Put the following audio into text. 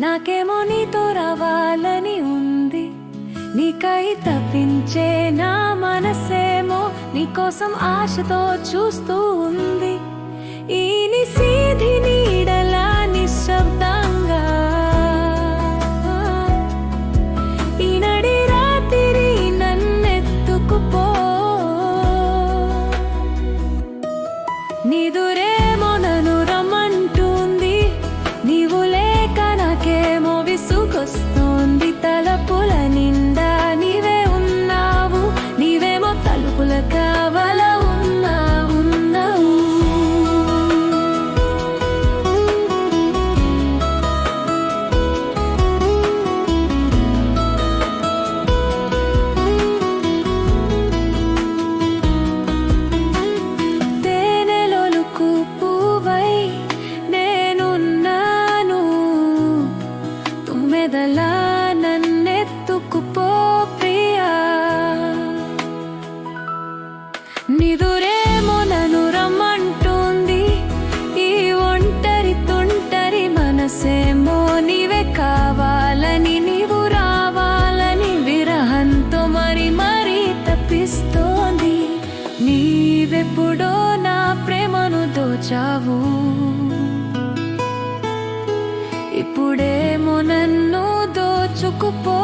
నాకేమో నీతో రావాలని ఉంది, నీకై తప్పించే నా మనసేమో నీకోసం ఆశతో చూస్తూ ఉంది. ఈ నిశీధి నీడలా నిశ్శబ్దంగా ఈ నడి రాత్రి నన్నెత్తుకుపో. నిదురేమో నన్ను రమ్మంటుంది, నీవు లేక నాకేమో విసుగొస్తోంది. తలపుల నిండా నీవే ఉన్నావు, నీవేమో తలుపుల కావల ఉన్నావు. తేనెలొలుకు పువ్వై నేనున్నాను, తుమ్మెదలా నన్నెత్తుకుపో ప్రియా. నిదురేమో నన్ను రమ్మంటుంది, ఈ ఒంటరి తుంటరి మనసేమో నీవే కావాలని, నీవు రావాలని విరహంతో మరి మరి తప్పిస్తోంది. నీవెప్పుడో నా ప్రేమను దోచావు, ఇప్పుడేమో నన్ను దోచుకుపో.